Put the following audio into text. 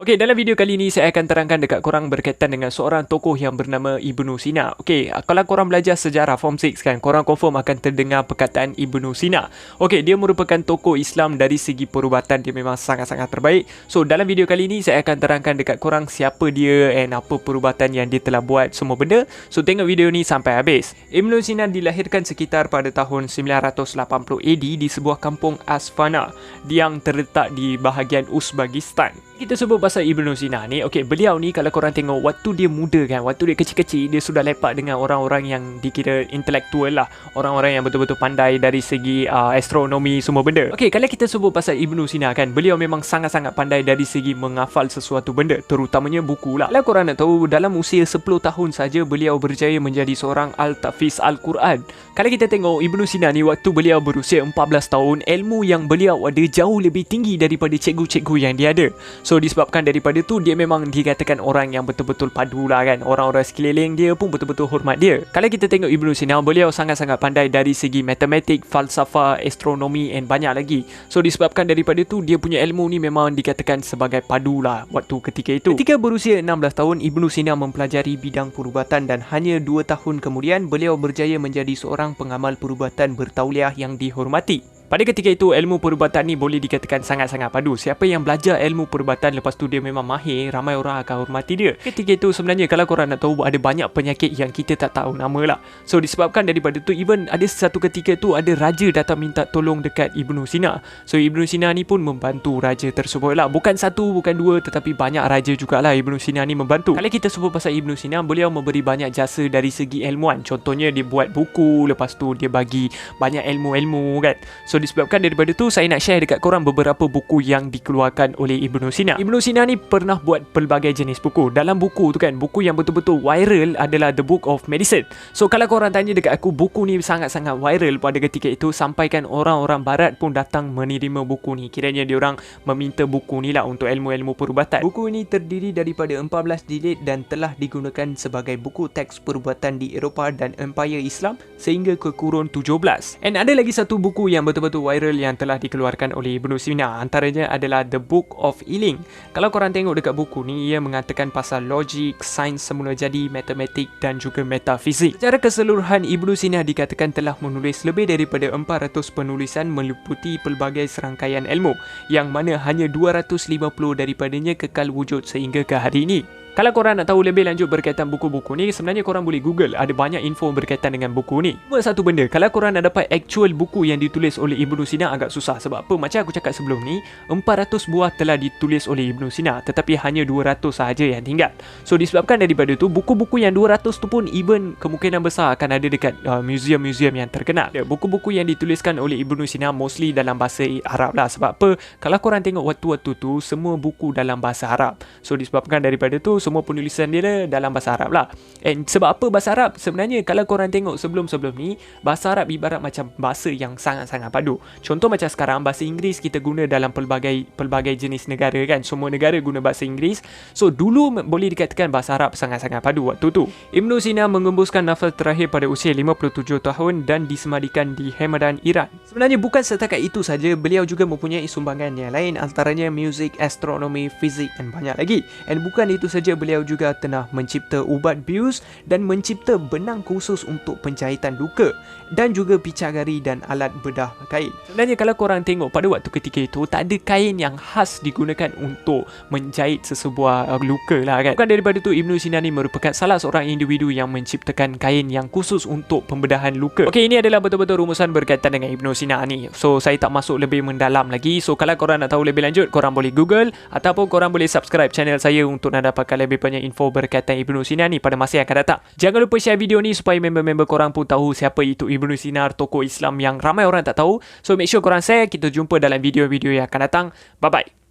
Okey, dalam video kali ni saya akan terangkan dekat korang berkaitan dengan seorang tokoh yang bernama Ibnu Sina. Okey, kalau korang belajar sejarah Form 6 kan, korang confirm akan terdengar perkataan Ibnu Sina. Okey, dia merupakan tokoh Islam dari segi perubatan, dia memang sangat-sangat terbaik. So, dalam video kali ni saya akan terangkan dekat korang siapa dia and apa perubatan yang dia telah buat semua benda. So, tengok video ni sampai habis. Ibnu Sina dilahirkan sekitar pada tahun 980 AD di sebuah kampung Asfana yang terletak di bahagian Uzbekistan. Kita sebut pasal Ibnu Sina ni, okey, beliau ni kalau korang tengok waktu dia muda kan, waktu dia kecil-kecil, dia sudah lepak dengan orang-orang yang dikira intelektual lah, orang-orang yang betul-betul pandai dari segi astronomi semua benda. Okey, kalau kita sebut pasal Ibnu Sina kan, beliau memang sangat-sangat pandai dari segi menghafal sesuatu benda, terutamanya buku lah. Kalau korang nak tahu, dalam usia 10 tahun saja beliau berjaya menjadi seorang al-Tafiz Al-Quran. Kalau kita tengok Ibnu Sina ni, waktu beliau berusia 14 tahun, ilmu yang beliau ada jauh lebih tinggi daripada cikgu-cikgu yang dia ada. So disebabkan daripada tu, dia memang dikatakan orang yang betul-betul padu lah kan. Orang-orang sekeliling dia pun betul-betul hormat dia. Kalau kita tengok Ibnu Sina, beliau sangat-sangat pandai dari segi matematik, falsafah, astronomi and banyak lagi. So disebabkan daripada tu, dia punya ilmu ni memang dikatakan sebagai padu lah waktu ketika itu. Ketika berusia 16 tahun, Ibnu Sina mempelajari bidang perubatan dan hanya 2 tahun kemudian beliau berjaya menjadi seorang pengamal perubatan bertauliah yang dihormati. Pada ketika itu, ilmu perubatan ni boleh dikatakan sangat-sangat padu. Siapa yang belajar ilmu perubatan lepas tu dia memang mahir, ramai orang akan hormati dia. Ketika itu sebenarnya kalau korang nak tahu, ada banyak penyakit yang kita tak tahu nama lah. So disebabkan daripada tu, even ada satu ketika tu ada raja datang minta tolong dekat Ibnu Sina. So Ibnu Sina ni pun membantu raja tersebut lah. Bukan satu, bukan dua, tetapi banyak raja jugalah Ibnu Sina ni membantu. Kalau kita sebut pasal Ibnu Sina, beliau memberi banyak jasa dari segi ilmuan. Contohnya dia buat buku, lepas tu dia bagi banyak ilmu-ilmu kan. So disebabkan daripada tu, saya nak share dekat korang beberapa buku yang dikeluarkan oleh Ibnu Sina. Ibnu Sina ni pernah buat pelbagai jenis buku. Dalam buku tu kan, buku yang betul-betul viral adalah The Book of Medicine. So kalau korang tanya dekat aku, buku ni sangat-sangat viral pada ketika itu, sampaikan orang-orang barat pun datang menerima buku ni. Kiranya diorang meminta buku ni lah untuk ilmu-ilmu perubatan. Buku ini terdiri daripada 14 jilid dan telah digunakan sebagai buku teks perubatan di Eropah dan Empire Islam sehingga ke kurun 17. And ada lagi satu buku yang betul-betul viral yang telah dikeluarkan oleh Ibnu Sina. Antaranya adalah The Book of Healing. Kalau korang tengok dekat buku ni, ia mengatakan pasal logik, sains semula jadi, matematik dan juga metafizik. Secara keseluruhan, Ibnu Sina dikatakan telah menulis lebih daripada 400 penulisan meliputi pelbagai serangkaian ilmu, yang mana hanya 250 daripadanya kekal wujud sehingga ke hari ini. Kalau korang nak tahu lebih lanjut berkaitan buku-buku ni, sebenarnya korang boleh Google, ada banyak info berkaitan dengan buku ni. Cuma satu benda, kalau korang nak dapat actual buku yang ditulis oleh Ibnu Sina agak susah. Sebab apa? Macam aku cakap sebelum ni, 400 buah telah ditulis oleh Ibnu Sina, tetapi hanya 200 sahaja yang tinggal. So disebabkan daripada tu, buku-buku yang 200 tu pun even kemungkinan besar akan ada dekat museum-museum yang terkenal. Buku-buku yang dituliskan oleh Ibnu Sina mostly dalam bahasa Arab lah. Sebab apa? Kalau korang tengok waktu-waktu tu, semua buku dalam bahasa Arab. So disebabkan daripada tu, semua penulisan dia dalam bahasa Arab lah. And sebab apa bahasa Arab? Sebenarnya kalau korang tengok sebelum-sebelum ni, bahasa Arab ibarat macam bahasa yang sangat-sangat padu. Contoh macam sekarang, bahasa Inggeris kita guna dalam pelbagai jenis negara kan. Semua negara guna bahasa Inggeris. So dulu boleh dikatakan bahasa Arab sangat-sangat padu waktu tu. Ibnu Sina mengembuskan nafas terakhir pada usia 57 tahun dan disemadikan di Hamadan, Iran. Sebenarnya bukan setakat itu saja, beliau juga mempunyai sumbangan yang lain, antaranya muzik, astronomi, fizik dan banyak lagi. And bukan itu saja, beliau juga telah mencipta ubat bius dan mencipta benang khusus untuk penjahitan luka dan juga picagari dan alat bedah kain. Sebenarnya kalau korang tengok pada waktu ketika itu, tak ada kain yang khas digunakan untuk menjahit sesebuah luka lah kan. Bukan daripada tu, Ibnu Sina ni merupakan salah seorang individu yang menciptakan kain yang khusus untuk pembedahan luka. Okey, ini adalah betul-betul rumusan berkaitan dengan Ibnu Sina ni. So saya tak masuk lebih mendalam lagi. So kalau korang nak tahu lebih lanjut, korang boleh Google ataupun korang boleh subscribe channel saya untuk nak dapatkan lebih banyak info berkaitan Ibnu Sina ni pada masa yang akan datang. Jangan lupa share video ni supaya member-member korang pun tahu siapa itu Ibnu Sina, tokoh Islam yang ramai orang tak tahu. So make sure korang share. Kita jumpa dalam video-video yang akan datang. Bye-bye.